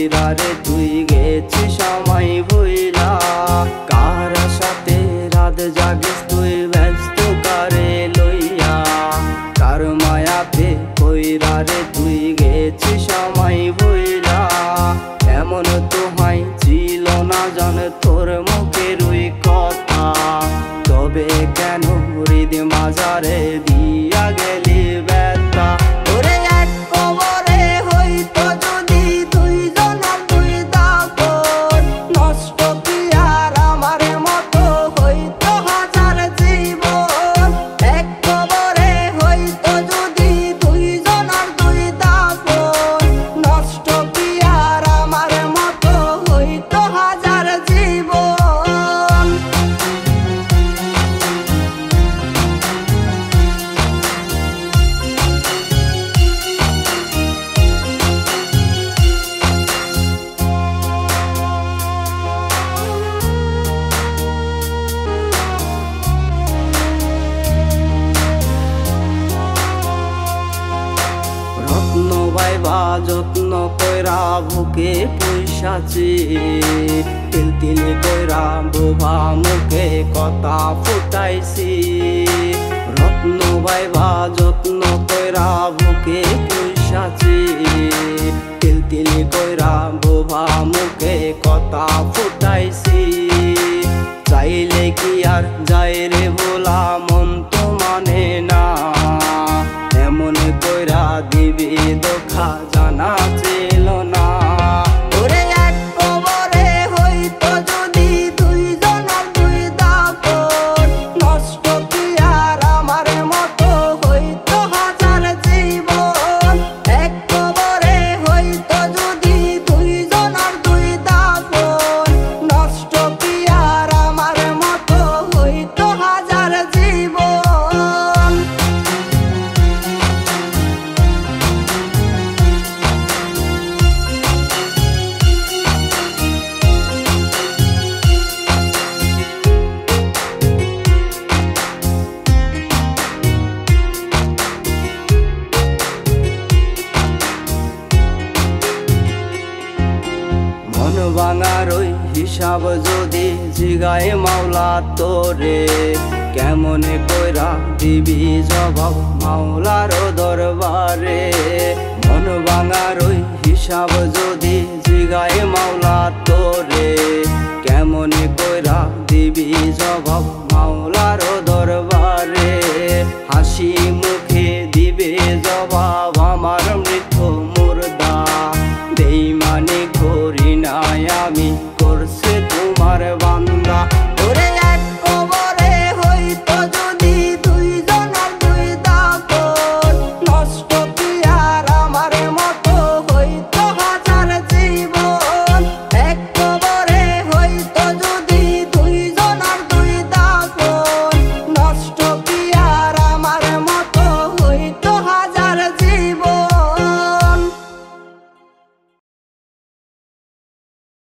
কইরা রে তুই গেছিস সময় ভুইলা, কার সাথে রাত জাগিস তুই ব্যস্ত কারে লইয়া, কার মায়াতে কইরা রে তুই গেছিস সময় ভুইলা। এমন তো হয় ছিল না জান তোর মুখের ওই কথা, তবে কেন হৃদ মাঝারে দিয়া গেলি ব্যথা। ওরে এক কবরে হইতো যদি দুইজনের দুই দাপন, নষ্ট কি আর আমার মতো হইতো হাজার জীবন। এক কবরে হইতো যদি দুইজনের দুই দাপন, নষ্ট কি আর আমার মতো হইতো হাজার জীবন। রত্ন বাইবা যত্ন কইরা বুকে পয়সাছি, তিল তিল কইরা বোভা মুখে কথা ফুটাইছি। রত্ন বাইবা যত্ন কইরা বুকে পয়সাছি, তিল তিল কইরা বোভা মুখে কথা ফুটাইছি। চাইলে কি আর যাই রে ভোলা মন তো মানে না, এমন কইরা দিবি ধোঁকা জানা ছিল না। ওরে এক কবরে হইতো যদি দুইজনের দুই দাপন, নষ্ট কি আর আমার মতো হইতো হাজার জীবন। এক কবরে হইতো যদি দুইজনের দুই দাপন, নষ্ট কি আর আমার মতো হইতো হাজার জীবন। মন ভাঙার ওই হিসাব যদি জিগায় মাওলা তোরে, কেমনে কইরা দিবি জবাব মাওলার দরবারে। মন ভাঙার ওই হিসাব যদি জিগায় মাওলা তোরে, কেমনে কইরা দিবি জবাব মাওলার দরবারে। হাসি মুখে দিবে জবাব আমার মৃত মুর্দা, বেঈমানি করি নাই আমি করছে তোমার বান্দা।